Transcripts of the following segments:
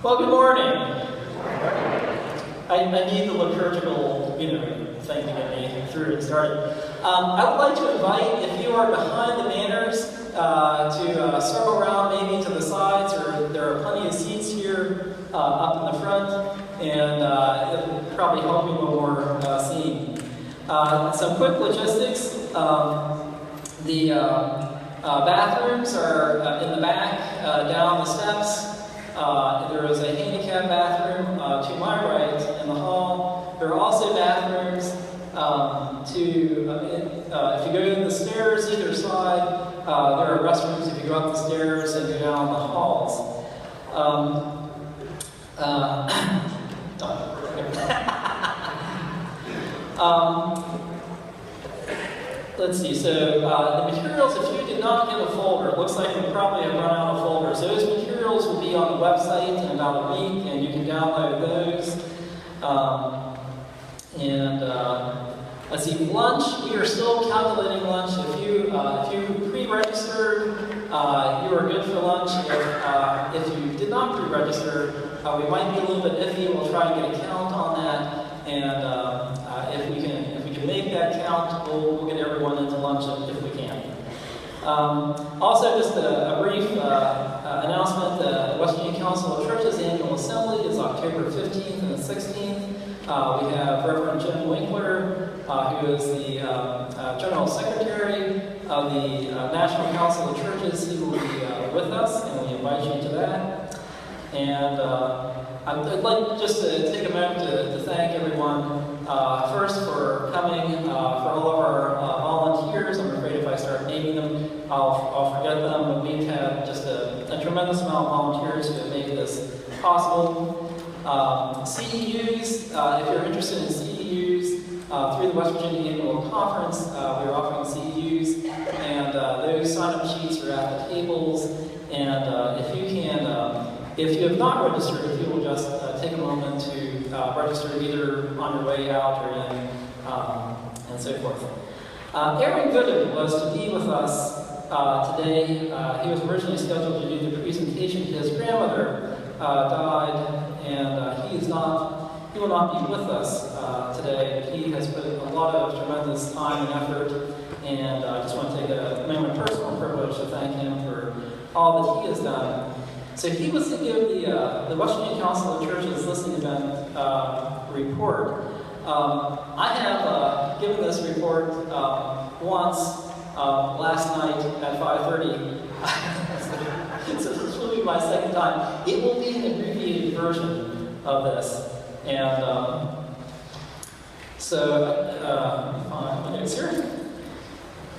Well, good morning. I need the liturgical, thing to get me through and started. I would like to invite, if you are behind the banners, to circle around maybe to the sides, or there are plenty of seats here up in the front, and it will probably help you a little more seeing. Some quick logistics. The bathrooms are in the back, down the steps. There is a handicap bathroom to my right in the hall. There are also bathrooms if you go to the stairs either side, there are restrooms if you go up the stairs and go down the halls. Let's see, so the materials, if you did not get a folder, it looks like we probably have run out of folders. Those materials will be on the website in about a week, and you can download those. Let's see, lunch, we are still calculating lunch. If you pre-registered, you are good for lunch. If you did not pre-register, we might be a little bit iffy. We'll try to get a count on that, and if we can make that count, we'll get everyone into lunch if we can. Also, just a brief announcement, the West Virginia Council of Churches Annual Assembly is October 15th and the 16th. We have Reverend Jim Winkler, who is the General Secretary of the National Council of Churches. He will be with us, and we invite you to that. And I'd like just to take a moment to thank everyone, first for coming, for all of our volunteers. I'm afraid if I start naming them, I'll forget them. But we've had just a tremendous amount of volunteers who have made this possible. CEUs, if you're interested in CEUs, through the West Virginia Annual Conference, we're offering CEUs, and those sign-up sheets are at the tables. And if you have not registered, if you will just take a moment to register either on your way out or in, and so forth. Aaron Gooden was to be with us today. He was originally scheduled to do the presentation. His grandmother died, and he will not be with us today. But he has put a lot of tremendous time and effort, and I just want to take a moment of personal privilege to thank him for all that he has done. So he was to give the West Virginia Council of Churches listening event report. I have given this report once last night at 5:30. So this will be my second time. It will be an abbreviated version of this. And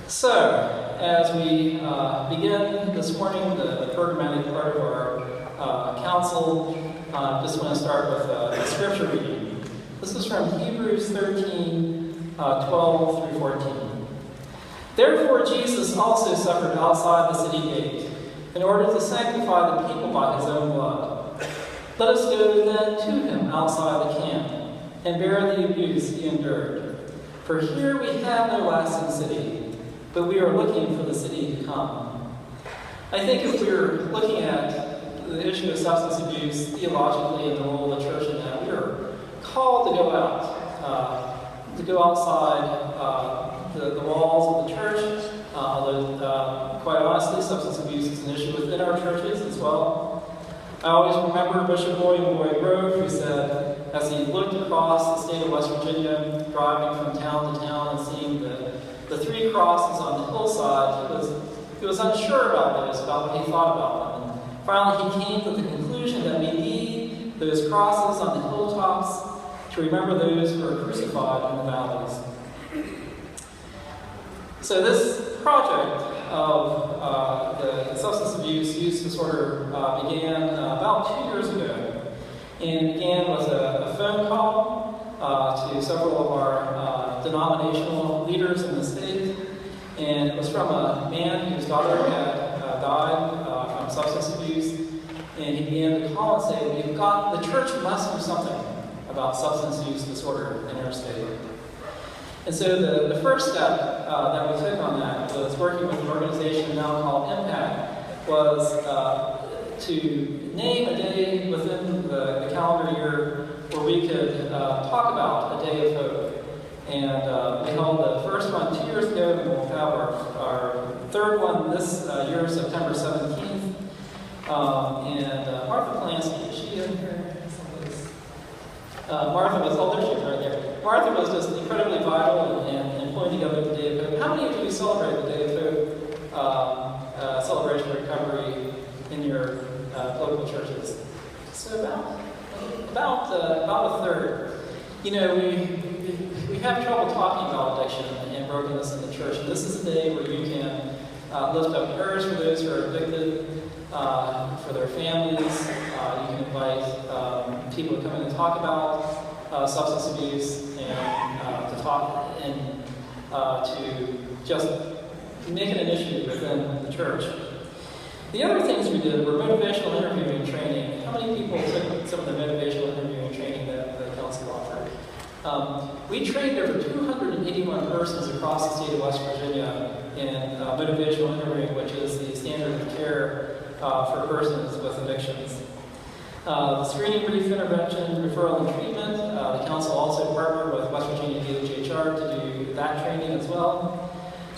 So, as we begin this morning, the programmatic part of our council, just want to start with a scripture reading. This is from Hebrews 13, 12 through 14. Therefore Jesus also suffered outside the city gate, in order to sanctify the people by his own blood. Let us go then to him outside the camp, and bear the abuse he endured. For here we have no lasting city, but we are looking for the city to come. I think if we're looking at the issue of substance abuse theologically and the role of the church in that, we are called to go out, to go outside the walls of the church, although quite honestly, substance abuse is an issue within our churches as well. I always remember Bishop William Boyd Grove, who said, as he looked across the state of West Virginia, driving from town to town and seeing the three crosses on the hillside, he was unsure about those, about what he thought about them. And finally, he came to the conclusion that we need those crosses on the hilltops to remember those who are crucified in the valleys. So this project of the substance abuse use disorder began about 2 years ago, and began with a phone call to several of our denominational leaders in the state, and it was from a man whose daughter had died from substance abuse, and he began to call and say, the church must do something about substance use disorder in our state. And so the first step that we took on that was working with an organization now called Impact, was to name a day within the calendar year where we could talk about a day of hope. And we held the first one 2 years ago, and we'll have our third one this year, September 17th. Martha Polanski, is she in here? Martha was, oh, there she is right there. Martha was just incredibly vital in pulling together the Day of Hope. How many of you celebrate the Day of Hope celebration recovery in your local churches? So about a third. You know, we have trouble talking about addiction and brokenness in the church. And this is a day where you can lift up prayers for those who are addicted, for their families. You can invite people to come in and talk about substance abuse and to talk and to just make an initiative within the church. The other things we did were motivational interviewing training. How many people took some of the motivational interviewing training that the council offered? We trained over 281 persons across the state of West Virginia in motivational interviewing, which is the standard of care for persons with addictions. The screening, brief intervention, referral, and treatment. The council also partnered with West Virginia DHHR to do that training as well.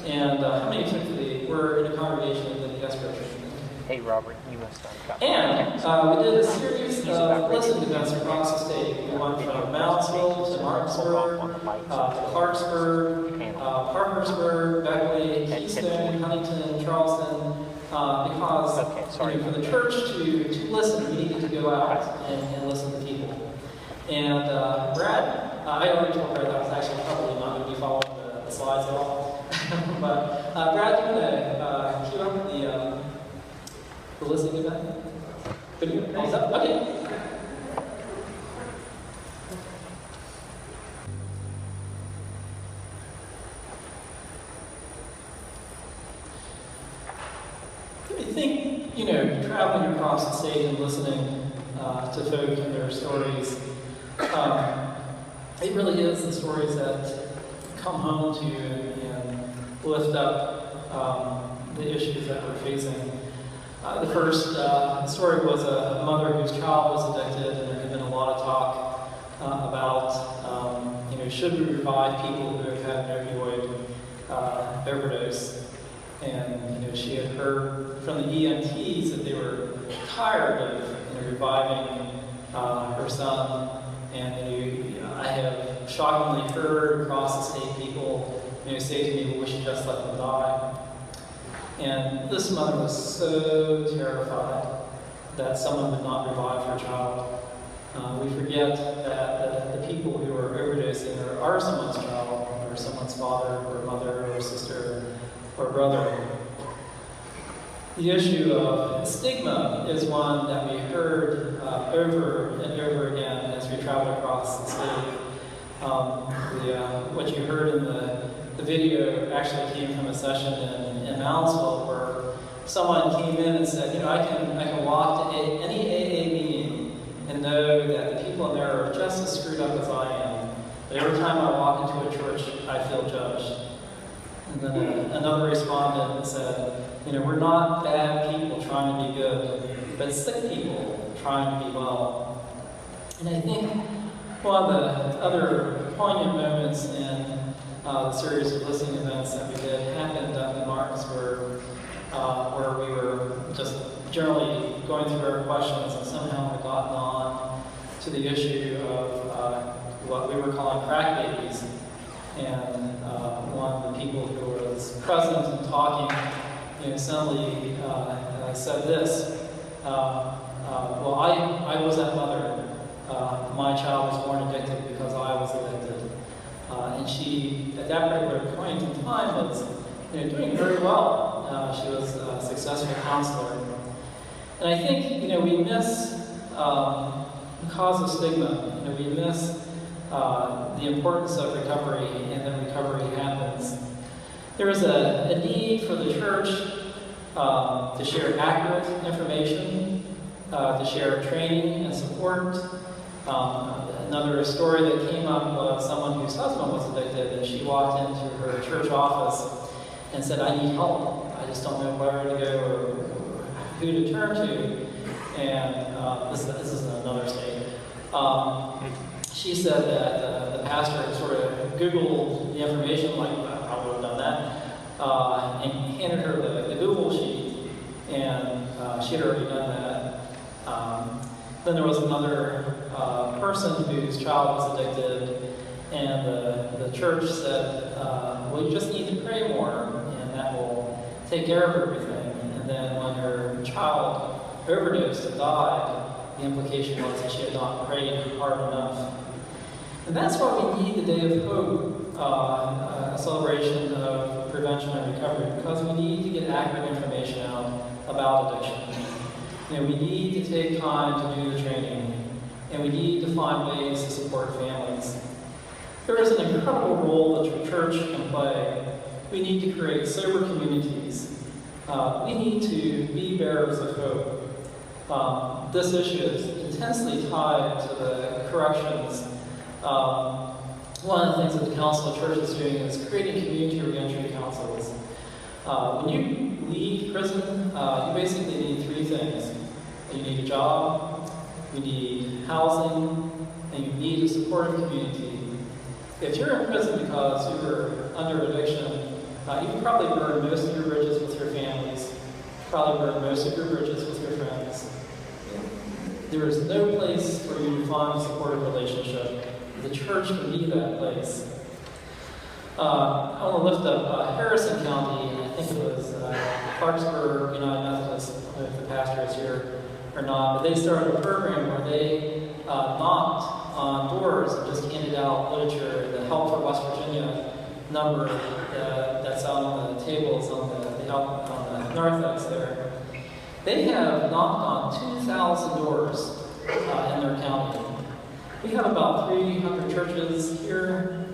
And how many were in a congregation that did the ESPRO training? Hey Robert, you must have And we did a series of listening events across the state. We went from Moundsville to Martinsburg, to Clarksburg, Parkersburg, Beckley, Keystone, Huntington, Charleston, because for the church to listen, we needed to go out and listen to people. And Brad, I already told Brad that I was actually probably not going to be following the slides at all. But Brad, do you want to cue up the listening event? Video? Okay. I think, traveling across the state and listening to folk and their stories, it really is the stories that come home to you and lift up the issues that we're facing. The first story was a mother whose child was addicted, and there had been a lot of talk about, should we revive people who have had an opioid overdose? And she had heard from the EMTs that they were tired of reviving her son. And I have shockingly heard across the state people say to me, "We should just let them die." And this mother was so terrified that someone would not revive her child. We forget that the people who are overdosing are someone's child, or someone's father, or mother, or sister, or brother. The issue of stigma is one that we heard over and over again as we traveled across the state. What you heard in the video actually came from a session in Moundsville where someone came in and said, I can walk to any AA meeting and know that the people in there are just as screwed up as I am. But every time I walk into a church, I feel judged. And then another respondent said, we're not bad people trying to be good, but sick people trying to be well. And I think one of the other poignant moments in the series of listening events that we did happened up in Martinsburg, where we were just generally going through our questions and somehow had gotten on to the issue of what we were calling crack babies. And one of the people who was present and talking in assembly said this, well, I was that mother. My child was born addicted because I was addicted. And she, at that particular point in time, was doing very well. She was a successful counselor. And I think, we miss because of stigma. We miss the importance of recovery and that recovery happens. There is a need for the church to share accurate information, to share training and support. Another story that came up was someone whose husband was addicted, and she walked into her church office and said, I need help. I just don't know where to go or who to turn to. and this is in another state. She said that the pastor sort of Googled the information, like I would have done that, and handed her the Google sheet, and she had already done that. Then there was another person whose child was addicted, and the church said, well, you just need to pray more, and that will take care of everything. And then when her child overdosed and died, the implication was that she had not prayed hard enough. And that's why we need the Day of Hope, a celebration of prevention and recovery, because we need to get accurate information out about addiction. You know, we need to take time to do the training, and we need to find ways to support families. There is an incredible role that the church can play. We need to create sober communities. We need to be bearers of hope. This issue is intensely tied to the corrections. One of the things that the Council of Churches is doing is creating community reentry councils. When you leave prison, you basically need three things. You need a job, you need housing, and you need a supportive community. If you're in prison because you were under addiction, you probably burned most of your bridges with your families, probably burned most of your bridges with your friends. There is no place for you to find a supportive relationship. The church can be that place. I want to lift up Harrison County. I think it was Clarksburg United Methodist, I don't know if the pastor is here or not, but they started a program where they knocked on doors and just handed out literature. The Help for West Virginia number that's out on the tables on the narthex there. They have knocked on 2,000 doors in their county. We have about 300 churches here.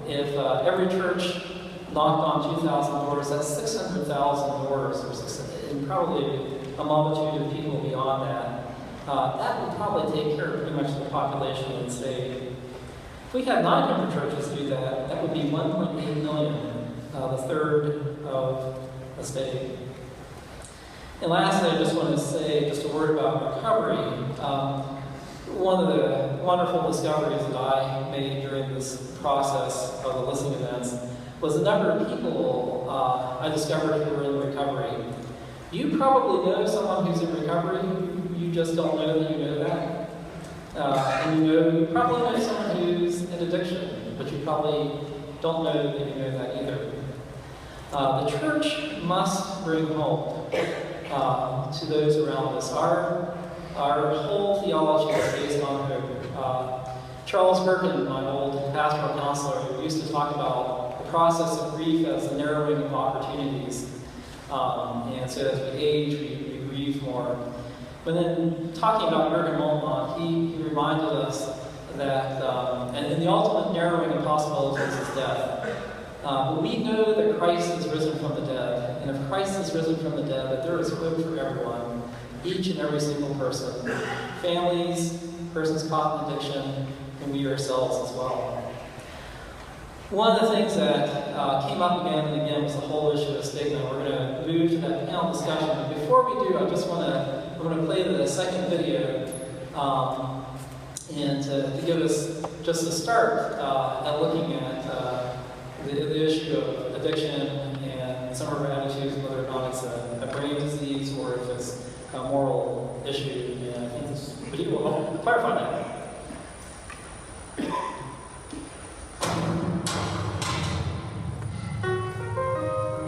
If every church knocked on 2,000 doors, that's 600,000 doors, and probably a multitude of people beyond that. That would probably take care of pretty much the population of the state. If we had 900 churches do that, that would be 1.8 million, the third of the state. And lastly, I just want to say just a word about recovery. One of the wonderful discoveries that I made during this process of the listening events was the number of people I discovered who were in recovery. You probably know someone who's in recovery. You just don't know that you know that. And you probably know someone who's in addiction, but you probably don't know that you know that either. The church must bring hope to those around us. Our whole theology is based on hope. Charles Perkin, my old pastoral counselor, used to talk about the process of grief as the narrowing of opportunities. And so as we age, we grieve more. But then talking about Jürgen Moltmann, he reminded us that, and the ultimate narrowing of possibilities is death. But we know that Christ is risen from the dead. And if Christ is risen from the dead, that there is hope for everyone, each and every single person. Families, persons caught in addiction, and we ourselves as well. One of the things that came up again and again was the whole issue of stigma. We're going to move to that panel discussion. But before we do, I just want to play the second video and to give us just a start at looking at the issue of addiction and some of our attitudes, whether or not it's a brain disease or if it's a moral issue. And I think this video will help clarify that.